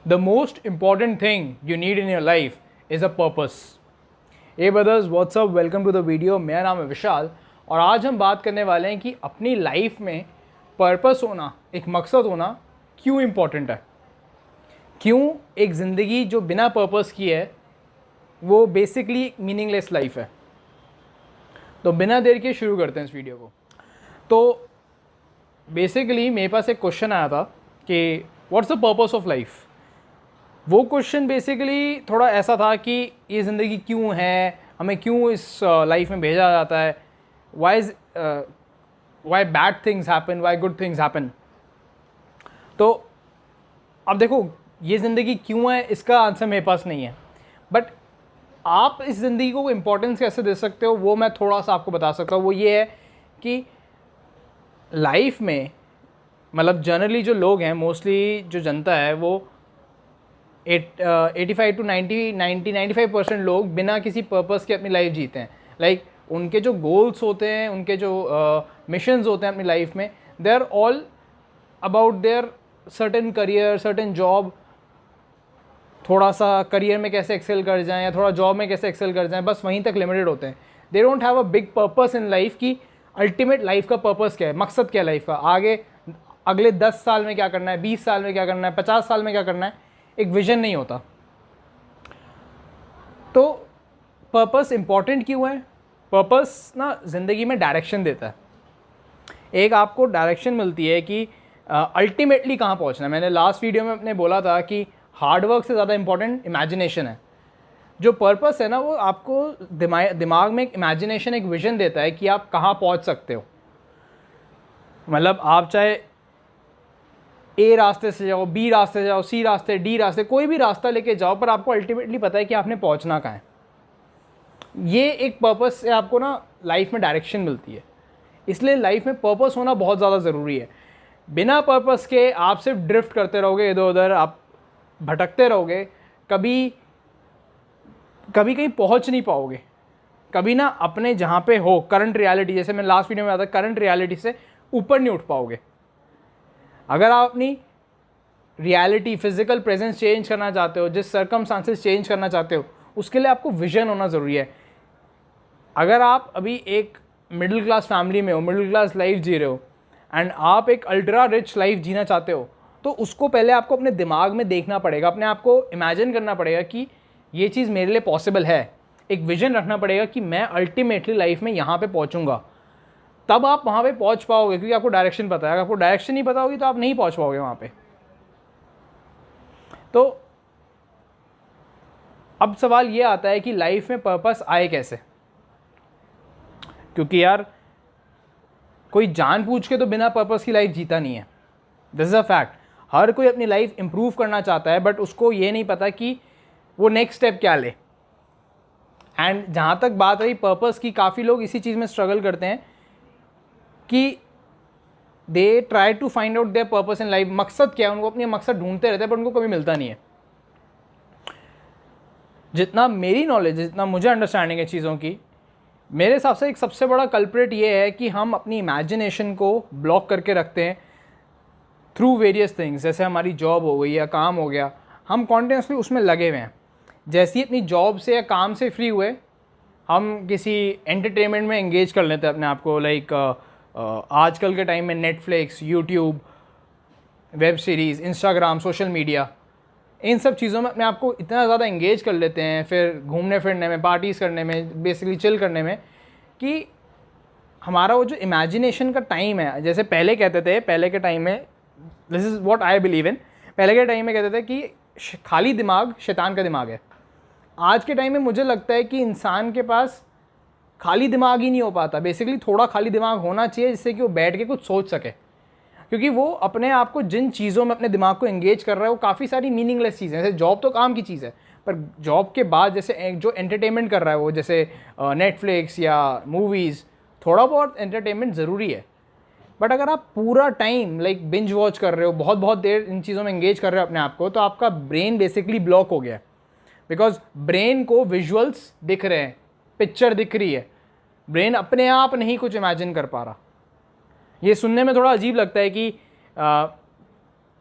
The most important thing you need in your life is a purpose. Hey brothers, what's up? Welcome to the video. मेरा नाम है विशाल और आज हम बात करने वाले हैं कि अपनी लाइफ में पर्पस होना, एक मकसद होना क्यों इम्पॉर्टेंट है। क्यों एक ज़िंदगी जो बिना पर्पस की है वो बेसिकली मीनिंगलेस लाइफ है। तो बिना देर के शुरू करते हैं इस वीडियो को। तो बेसिकली मेरे पास एक क्वेश्चन आया था कि what's the purpose of life. वो क्वेश्चन बेसिकली थोड़ा ऐसा था कि ये ज़िंदगी क्यों है, हमें क्यों इस लाइफ में भेजा जाता है, why bad things happen, why good things happen. तो अब देखो ये ज़िंदगी क्यों है, इसका आंसर मेरे पास नहीं है, बट आप इस ज़िंदगी को इम्पोर्टेंस कैसे दे सकते हो वो मैं थोड़ा सा आपको बता सकता हूँ। वो ये है कि लाइफ में मतलब जनरली जो लोग हैं, मोस्टली जो जनता है, वो 85 to 95% लोग बिना किसी पर्पस के अपनी लाइफ जीते हैं। लाइक उनके जो गोल्स होते हैं, उनके जो मिशंस होते हैं अपनी लाइफ में, they are all about their certain career, certain job. थोड़ा सा करियर में कैसे एक्सेल कर जाएं या थोड़ा जॉब में कैसे एक्सेल कर जाएं, बस वहीं तक लिमिटेड होते हैं। They don't have a big purpose in life कि अल्टीमेट लाइफ का पर्पस क्या है, मकसद क्या है लाइफ का, आगे अगले 10 साल में क्या करना है, 20 साल में क्या करना है, 50 साल में क्या करना है, एक विजन नहीं होता। तो पर्पस इंपॉर्टेंट क्यों है? पर्पस ना ज़िंदगी में डायरेक्शन देता है। एक आपको डायरेक्शन मिलती है कि अल्टीमेटली कहाँ पहुँचना है। मैंने लास्ट वीडियो में अपने बोला था कि हार्डवर्क से ज़्यादा इंपॉर्टेंट इमेजिनेशन है। जो पर्पस है ना, वो आपको दिमाग में एक इमेजिनेशन, एक विजन देता है कि आप कहाँ पहुँच सकते हो। मतलब आप चाहे ए रास्ते से जाओ, बी रास्ते से जाओ, सी रास्ते, डी रास्ते, कोई भी रास्ता लेके जाओ, पर आपको अल्टीमेटली पता है कि आपने पहुंचना कहाँ है। ये एक पर्पस से आपको ना लाइफ में डायरेक्शन मिलती है। इसलिए लाइफ में पर्पस होना बहुत ज़्यादा ज़रूरी है। बिना पर्पस के आप सिर्फ ड्रिफ्ट करते रहोगे, इधर उधर आप भटकते रहोगे, कभी कहीं पहुंच नहीं पाओगे। कभी ना अपने जहाँ पे हो, करंट रियलिटी, जैसे मैं लास्ट वीडियो में बताया, करंट रियलिटी से ऊपर नहीं उठ पाओगे। अगर आप अपनी रियलिटी, फिजिकल प्रेजेंस चेंज करना चाहते हो, जिस सर्कमस्टांसेस चेंज करना चाहते हो, उसके लिए आपको विजन होना ज़रूरी है। अगर आप अभी एक मिडिल क्लास फैमिली में हो, मिडिल क्लास लाइफ जी रहे हो, एंड आप एक अल्ट्रा रिच लाइफ जीना चाहते हो, तो उसको पहले आपको अपने दिमाग में देखना पड़ेगा, अपने आप को इमेजिन करना पड़ेगा कि ये चीज़ मेरे लिए पॉसिबल है। एक विजन रखना पड़ेगा कि मैं अल्टीमेटली लाइफ में यहाँ पर पहुँचूँगा। तब आप वहाँ पे पहुँच पाओगे, क्योंकि आपको डायरेक्शन पता है। अगर आपको डायरेक्शन नहीं पता होगी तो आप नहीं पहुँच पाओगे वहाँ पे। तो अब सवाल ये आता है कि लाइफ में पर्पस आए कैसे, क्योंकि यार कोई जानबूझ के तो बिना पर्पस की लाइफ जीता नहीं है। This is a fact. हर कोई अपनी लाइफ इंप्रूव करना चाहता है, बट उसको ये नहीं पता कि वो नेक्स्ट स्टेप क्या ले। एंड जहाँ तक बात रही पर्पस की, काफ़ी लोग इसी चीज़ में स्ट्रगल करते हैं कि they try to find out their purpose in life. मकसद क्या है, उनको अपनी मकसद ढूंढते रहते हैं, पर उनको कभी मिलता नहीं है। जितना मेरी नॉलेज, जितना मुझे अंडरस्टैंडिंग है चीज़ों की, मेरे हिसाब से एक सबसे बड़ा कल्प्रिट ये है कि हम अपनी इमेजिनेशन को ब्लॉक करके रखते हैं थ्रू वेरियस थिंग्स। जैसे हमारी जॉब हो गई या काम हो गया, हम कॉन्टिन्यूसली उसमें लगे हुए हैं। जैसे ही अपनी जॉब से या काम से फ्री हुए, हम किसी एंटरटेनमेंट में एंगेज कर लेते हैं अपने आप को। लाइक आजकल के टाइम में Netflix, YouTube, web series, Instagram, social media, इन सब चीज़ों में अपने आप को इतना ज़्यादा एंगेज कर लेते हैं, फिर घूमने फिरने में, पार्टीज़ करने में, बेसिकली चिल करने में, कि हमारा वो जो इमेजिनेशन का टाइम है, जैसे पहले कहते थे, पहले के टाइम में, this is what I believe in, पहले के टाइम में कहते थे कि खाली दिमाग शैतान का दिमाग है। आज के टाइम में मुझे लगता है कि इंसान के पास खाली दिमाग ही नहीं हो पाता। बेसिकली थोड़ा खाली दिमाग होना चाहिए, जिससे कि वो बैठ के कुछ सोच सके, क्योंकि वो अपने आप को जिन चीज़ों में अपने दिमाग को एंगेज कर रहा है वो काफ़ी सारी मीनिंगलेस चीज़ें हैं। जैसे जॉब तो काम की चीज़ है, पर जॉब के बाद जैसे जो एंटरटेनमेंट कर रहा है वो, जैसे नेटफ्लिक्स या मूवीज़, थोड़ा बहुत एंटरटेनमेंट ज़रूरी है। बट अगर आप पूरा टाइम लाइक बिंज वॉच कर रहे हो, बहुत बहुत देर इन चीज़ों में एंगेज कर रहे हो अपने आप को, तो आपका ब्रेन बेसिकली ब्लॉक हो गया है। बिकॉज ब्रेन को विजुअल्स दिख रहे हैं, पिक्चर दिख रही है, ब्रेन अपने आप नहीं कुछ इमेजिन कर पा रहा। ये सुनने में थोड़ा अजीब लगता है कि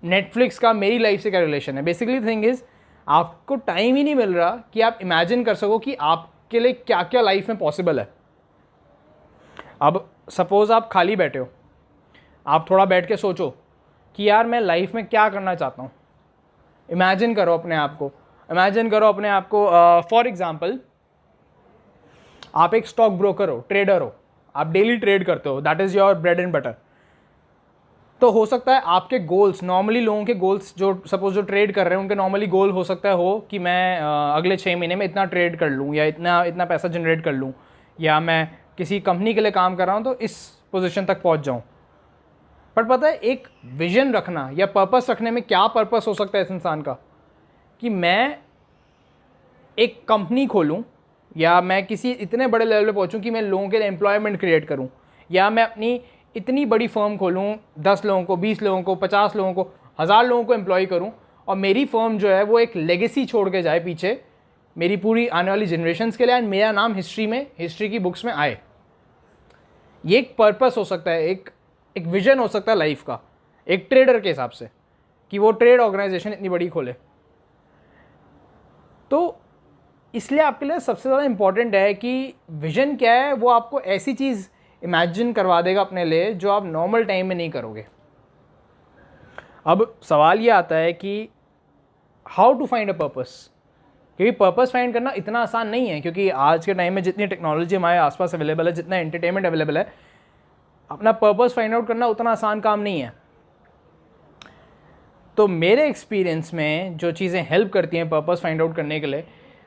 नेटफ्लिक्स का मेरी लाइफ से क्या रिलेशन है? बेसिकली थिंग इज़ आपको टाइम ही नहीं मिल रहा कि आप इमेजिन कर सको कि आपके लिए क्या क्या लाइफ में पॉसिबल है। अब सपोज़ आप खाली बैठे हो, आप थोड़ा बैठ के सोचो कि यार मैं लाइफ में क्या करना चाहता हूँ। इमेजिन करो अपने आप को, फॉर एग्जांपल आप एक स्टॉक ब्रोकर हो, ट्रेडर हो, आप डेली ट्रेड करते हो, that is your bread and butter. तो हो सकता है आपके गोल्स, नॉर्मली लोगों के गोल्स जो सपोज जो ट्रेड कर रहे हैं उनके नॉर्मली गोल हो सकता है हो कि मैं अगले 6 महीने में इतना ट्रेड कर लूँ या इतना पैसा जनरेट कर लूँ, या मैं किसी कंपनी के लिए काम कर रहा हूँ तो इस पोजीशन तक पहुँच जाऊँ। पर पता है एक विजन रखना या पर्पस रखने में क्या पर्पस हो सकता है इस इंसान का, कि मैं एक कंपनी खोलूँ या मैं किसी इतने बड़े लेवल पे पहुँचूँ कि मैं लोगों के लिए एम्प्लॉयमेंट क्रिएट करूँ, या मैं अपनी इतनी बड़ी फर्म खोलूँ, 10 लोगों को, 20 लोगों को, 50 लोगों को, 1000 लोगों को एम्प्लॉय करूँ और मेरी फर्म जो है वो एक लेगेसी छोड़ के जाए पीछे मेरी पूरी आने वाली जनरेशन्स के लिए, एंड मेरा नाम हिस्ट्री की बुक्स में आए। ये एक पर्पस हो सकता है, एक विजन हो सकता है लाइफ का, एक ट्रेडर के हिसाब से, कि वो ट्रेड ऑर्गेनाइजेशन इतनी बड़ी खोले। तो इसलिए आपके लिए सबसे ज़्यादा इंपॉर्टेंट है कि विजन क्या है, वो आपको ऐसी चीज़ इमेजिन करवा देगा अपने लिए जो आप नॉर्मल टाइम में नहीं करोगे। अब सवाल ये आता है कि how to find a purpose, क्योंकि पर्पस फाइंड करना इतना आसान नहीं है, क्योंकि आज के टाइम में जितनी टेक्नोलॉजी हमारे आसपास अवेलेबल है, जितना एंटरटेनमेंट अवेलेबल है, अपना पर्पस फाइंड आउट करना उतना आसान काम नहीं है। तो मेरे एक्सपीरियंस में जो चीज़ें हेल्प करती हैं पर्पस फाइंड आउट करने के लिए,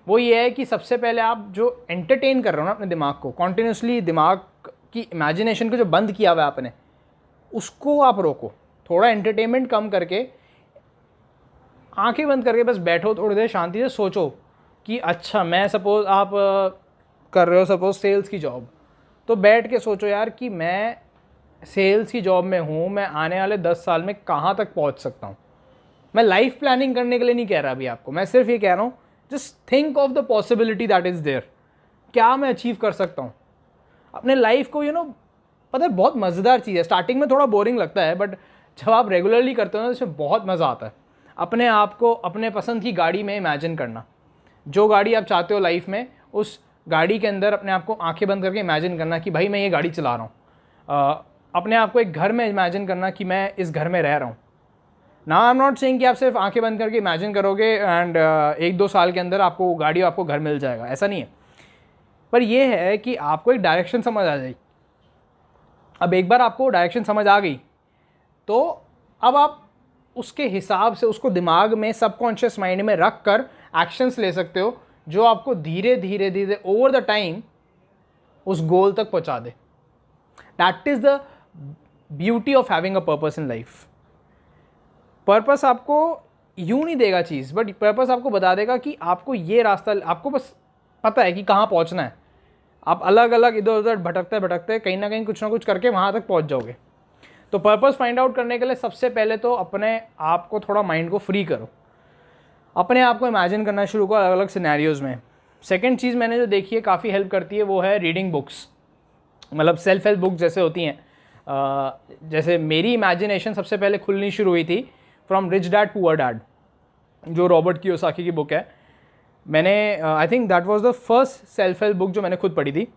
वो ये है कि सबसे पहले आप जो एंटरटेन कर रहे हो ना अपने दिमाग को, कॉन्टिन्यूसली दिमाग की इमेजिनेशन को जो बंद किया हुआ है आपने, उसको आप रोको। थोड़ा एंटरटेनमेंट कम करके, आंखें बंद करके बस बैठो, थोड़ी देर शांति से सोचो कि अच्छा मैं सपोज़ आप कर रहे हो सपोज़ सेल्स की जॉब, तो बैठ के सोचो यार कि मैं सेल्स की जॉब में हूँ, मैं आने वाले 10 साल में कहाँ तक पहुँच सकता हूँ। मैं लाइफ प्लानिंग करने के लिए नहीं कह रहा अभी आपको, मैं सिर्फ ये कह रहा हूँ just think of the possibility that is there, क्या मैं अचीव कर सकता हूँ अपने लाइफ को। पता है बहुत मज़ेदार चीज़ है, स्टार्टिंग में थोड़ा बोरिंग लगता है, बट जब आप रेगुलरली करते हो ना तो इसमें बहुत मज़ा आता है। अपने आप को अपने पसंद की गाड़ी में इमेजिन करना, जो गाड़ी आप चाहते हो लाइफ में, उस गाड़ी के अंदर अपने आप को आंखें बंद करके इमेजिन करना कि भाई मैं ये गाड़ी चला रहा हूँ। अपने आप को एक घर में इमेजिन करना कि मैं इस घर में रह रहा हूँ। ना आई एम नॉट सेइंग कि आप सिर्फ आंखें बंद करके इमेजिन करोगे एंड 1-2 साल के अंदर आपको गाड़ी, आपको घर मिल जाएगा, ऐसा नहीं है। पर यह है कि आपको एक डायरेक्शन समझ आ जाएगी। अब एक बार आपको डायरेक्शन समझ आ गई तो अब आप उसके हिसाब से उसको दिमाग में, सबकॉन्शियस माइंड में रख कर एक्शंस ले सकते हो जो आपको धीरे धीरे ओवर द टाइम उस गोल तक पहुंचा दे। That is the beauty of having a purpose in life. Purpose आपको यूं नहीं देगा चीज़, बट पर्पस आपको बता देगा कि आपको ये रास्ता, आपको बस पता है कि कहाँ पहुंचना है। आप अलग अलग इधर उधर भटकते भटकते कहीं ना कहीं कुछ ना कुछ करके वहाँ तक पहुँच जाओगे। तो पर्पस फाइंड आउट करने के लिए सबसे पहले तो अपने आप को थोड़ा माइंड को फ्री करो, अपने आप को इमेजिन करना शुरू करो अलग अलग सिनेरियोज़ में। सेकंड चीज़ मैंने जो देखी है काफ़ी हेल्प करती है वो है रीडिंग बुक्स, मतलब सेल्फ हेल्प बुक्स जैसे होती हैं। जैसे मेरी इमेजिनेशन सबसे पहले खुलनी शुरू हुई थी from rich dad poor dad, जो रॉबर्ट कियोसाकी की बुक है। मैंने I think that was the first self help book जो मैंने खुद पढ़ी थी।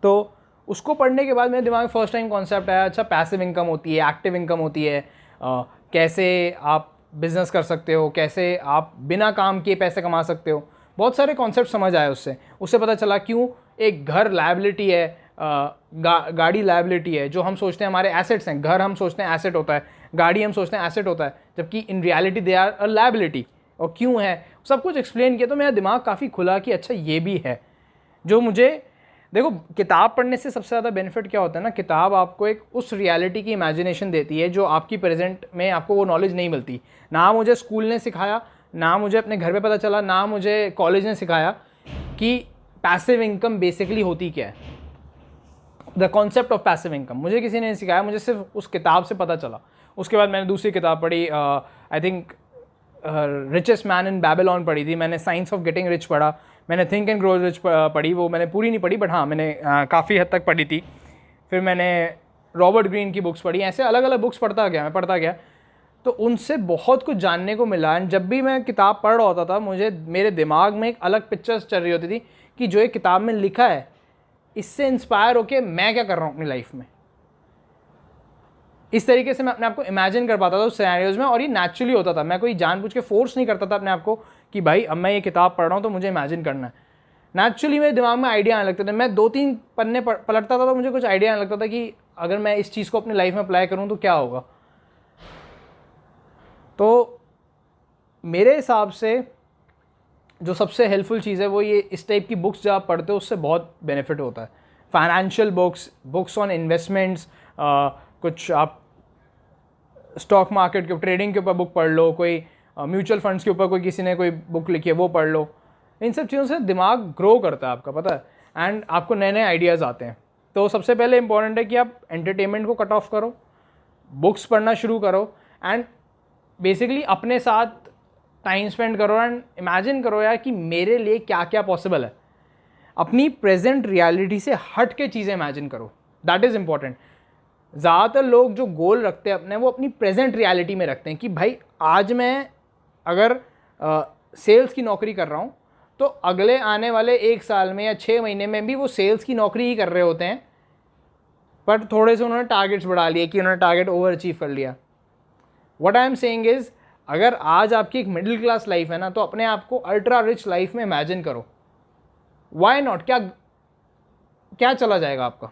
तो उसको पढ़ने के बाद मेरे दिमाग में फर्स्ट टाइम कॉन्सेप्ट आया, अच्छा पैसिव इनकम होती है, एक्टिव इनकम होती है, कैसे आप बिज़नेस कर सकते हो, कैसे आप बिना काम किए पैसे कमा सकते हो। बहुत सारे कॉन्सेप्ट समझ आए उससे पता चला क्यों एक घर लायबिलिटी है, गाड़ी लायबिलिटी है। जो हम सोचते हैं हमारे एसेट्स हैं, घर हम सोचते हैं एसेट होता है, गाड़ी हम सोचते हैं एसेट होता है, जबकि in reality they are a liability. और क्यों है सब कुछ एक्सप्लेन किया तो मेरा दिमाग काफ़ी खुला कि अच्छा ये भी है। जो मुझे देखो, किताब पढ़ने से सबसे ज़्यादा बेनिफिट क्या होता है ना, किताब आपको एक उस रियलिटी की इमेजिनेशन देती है जो आपकी प्रेजेंट में आपको वो नॉलेज नहीं मिलती। ना मुझे स्कूल ने सिखाया, ना मुझे अपने घर पे पता चला, ना मुझे कॉलेज ने सिखाया कि पैसिव इनकम बेसिकली होती क्या है। The concept of passive income मुझे किसी ने नहीं सिखाया, मुझे सिर्फ उस किताब से पता चला। उसके बाद मैंने दूसरी किताब पढ़ी, I think richest man in Babylon पढ़ी थी। मैंने साइंस ऑफ गेटिंग रिच पढ़ा, मैंने थिंक एंड ग्रो रिच पढ़ी, वो मैंने पूरी नहीं पढ़ी बट हाँ मैंने काफ़ी हद तक पढ़ी थी। फिर मैंने रॉबर्ट ग्रीन की बुक्स पढ़ी, ऐसे अलग अलग बुक्स पढ़ता गया। तो उनसे बहुत कुछ जानने को मिला। एंड जब भी मैं किताब पढ़ रहा होता था, मुझे मेरे दिमाग में एक अलग पिक्चर्स चल रही होती थी कि जो ये किताब में लिखा है, इससे इंस्पायर होके मैं क्या कर रहा हूँ अपनी लाइफ में। इस तरीके से मैं अपने आप को इमेजिन कर पाता था उस सिनेरियोज में, और ये नेचुरली होता था। मैं कोई जानबूझ के फोर्स नहीं करता था अपने आप को कि भाई अब मैं ये किताब पढ़ रहा हूँ तो मुझे इमेजिन करना है। नेचुरली मेरे दिमाग में आइडिया आने लगते थे। मैं 2-3 पन्ने पलटता था तो मुझे कुछ आइडिया आने लगता था कि अगर मैं इस चीज़ को अपनी लाइफ में अप्लाई करूँ तो क्या होगा। तो मेरे हिसाब से जो सबसे हेल्पफुल चीज़ है वो ये, इस टाइप की बुक्स जब आप पढ़ते हो उससे बहुत बेनिफिट होता है। Financial books, books on investments, कुछ आप स्टॉक मार्केट के ट्रेडिंग के ऊपर बुक पढ़ लो, कोई म्यूचुअल फंड्स के ऊपर कोई किसी ने कोई बुक लिखी है वो पढ़ लो। इन सब चीज़ों से दिमाग ग्रो करता है आपका, पता है, एंड आपको नए नए आइडियाज़ आते हैं। तो सबसे पहले इंपॉर्टेंट है कि आप एंटरटेनमेंट को कट ऑफ करो, बुक्स पढ़ना शुरू करो, एंड बेसिकली अपने साथ टाइम स्पेंड करो एंड इमेजिन करो यार कि मेरे लिए क्या क्या पॉसिबल है। अपनी प्रेजेंट रियलिटी से हट के चीज़ें इमेजिन करो, दैट इज़ इंपॉर्टेंट। ज़्यादातर लोग जो गोल रखते हैं अपने, वो अपनी प्रेजेंट रियलिटी में रखते हैं कि भाई आज मैं अगर सेल्स की नौकरी कर रहा हूँ तो अगले आने वाले 1 साल में या 6 महीने में भी वो सेल्स की नौकरी ही कर रहे होते हैं, पर थोड़े से उन्होंने टारगेट्स बढ़ा लिए कि उन्होंने टारगेट ओवर अचीव कर लिया। What I am saying is, अगर आज आपकी एक मिडिल क्लास लाइफ है ना, तो अपने आप को अल्ट्रा रिच लाइफ में इमेजिन करो। वाई नॉट, क्या चला जाएगा आपका।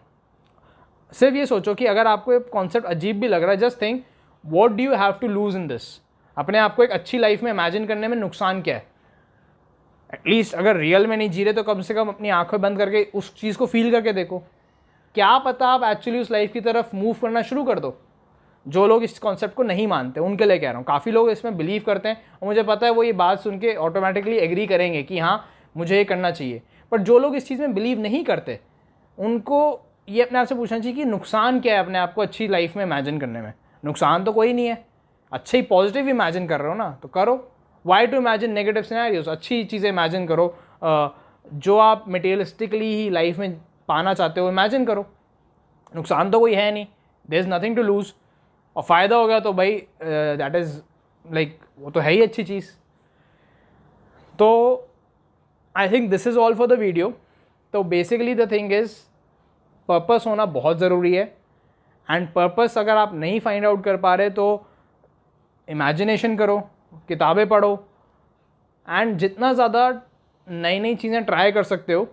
सिर्फ ये सोचो कि अगर आपको एक कॉन्सेप्ट अजीब भी लग रहा है, just think what do you have to lose in this. अपने आप को एक अच्छी लाइफ में इमेजिन करने में नुकसान क्या है। एटलीस्ट अगर रियल में नहीं जी रहे तो कम से कम अपनी आंखें बंद करके उस चीज़ को फील करके देखो। क्या पता आप एक्चुअली उस लाइफ की तरफ मूव करना शुरू कर दो। जो लोग इस कॉन्सेप्ट को नहीं मानते उनके लिए कह रहा हूँ, काफ़ी लोग इसमें बिलीव करते हैं और मुझे पता है वो ये बात सुन के ऑटोमेटिकली एग्री करेंगे कि हाँ मुझे ये करना चाहिए। पर जो लोग इस चीज़ में बिलीव नहीं करते उनको ये अपने आप से पूछना चाहिए कि नुकसान क्या है अपने आप को अच्छी लाइफ में इमेजिन करने में। नुकसान तो कोई नहीं है, अच्छा ही पॉजिटिव इमेजिन कर रहे हो ना, तो करो। Why to imagine negative scenarios, अच्छी चीज़ें इमेजिन करो। जो आप मटेरियलिस्टिकली ही लाइफ में पाना चाहते हो इमेजिन करो। नुकसान तो कोई है नहीं, there is nothing to lose. और फ़ायदा हो गया तो भाई दैट इज़ लाइक वो तो है ही अच्छी चीज़। तो I think this is all for the video. तो basically the thing is purpose होना बहुत ज़रूरी है, एंड पर्पस अगर आप नहीं फाइंड आउट कर पा रहे तो इमेजिनेशन करो, किताबें पढ़ो, एंड जितना ज़्यादा नई नई चीज़ें ट्राई कर सकते हो।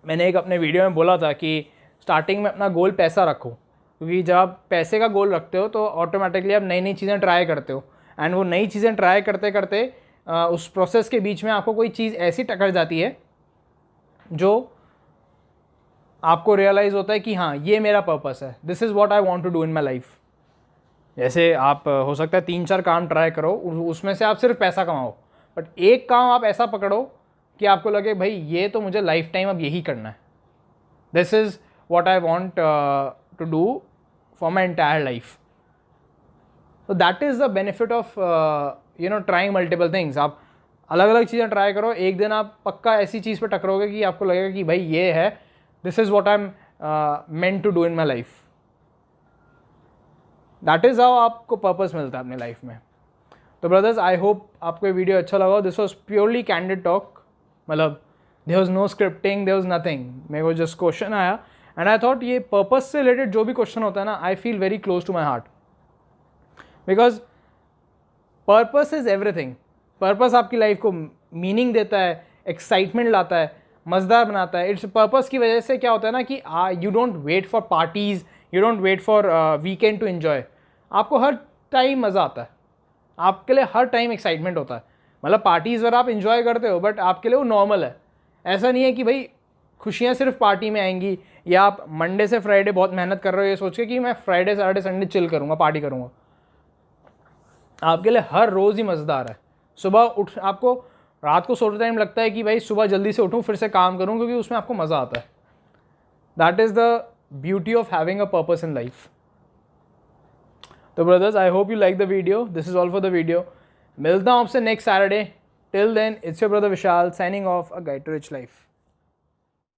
मैंने एक अपने वीडियो में बोला था कि स्टार्टिंग में अपना गोल पैसा रखो, क्योंकि जब आप पैसे का गोल रखते हो तो ऑटोमेटिकली आप नई नई चीज़ें ट्राई करते हो, एंड वो नई चीज़ें ट्राई करते करते उस प्रोसेस के बीच में आपको कोई चीज़ ऐसी टकर जाती है जो आपको रियलाइज़ होता है कि हाँ ये मेरा पर्पस है, this is what I want to do in my life. जैसे आप हो सकता है 3-4 काम ट्राई करो, उसमें से आप सिर्फ पैसा कमाओ, बट एक काम आप ऐसा पकड़ो कि आपको लगे भाई ये तो मुझे लाइफ टाइम अब यही करना है, this is what I want to do for my entire life. तो that is the benefit of trying multiple things. आप अलग अलग चीज़ें ट्राई करो, एक दिन आप पक्का ऐसी चीज़ पे टकरोगे कि आपको लगेगा कि भाई ये है, this is what I am meant to do in my life. That is how आपको पर्पस मिलता है अपनी लाइफ में। तो ब्रदर्स, आई होप आपको ये वीडियो अच्छा लगा। This was purely candid talk, मतलब there was no scripting, there was nothing. मेरे को जस्ट क्वेश्चन आया एंड आई थॉट ये पर्पस से रिलेटेड जो भी क्वेश्चन होता है ना, I feel very close to my heart, because purpose is everything. Purpose आपकी लाइफ को मीनिंग देता है, एक्साइटमेंट लाता है, मज़ेदार बनाता है। इट्स पर्पस की वजह से क्या होता है ना कि you don't wait for parties, you don't wait for weekend to enjoy. आपको हर टाइम मज़ा आता है, आपके लिए हर टाइम एक्साइटमेंट होता है। मतलब पार्टीज़ पर आप इन्जॉय करते हो, बट आपके लिए वो नॉर्मल है। ऐसा नहीं है कि भाई खुशियाँ सिर्फ पार्टी में आएंगी, या आप मंडे से फ्राइडे बहुत मेहनत कर रहे हो ये सोच के कि मैं फ्राइडे सैटरडे संडे चिल करूँगा, पार्टी करूँगा। आपके लिए हर रोज़ ही मज़ेदार है। सुबह उठ, आपको रात को सोते टाइम लगता है कि भाई सुबह जल्दी से उठूँ फिर से काम करूँ, क्योंकि उसमें आपको मज़ा आता है। That is the beauty of having a purpose in life. तो brothers, I hope you like the video. This is all for the video. मिलता हूँ आपसे next Saturday. Till then, it's your brother Vishal signing off, a guide to rich life.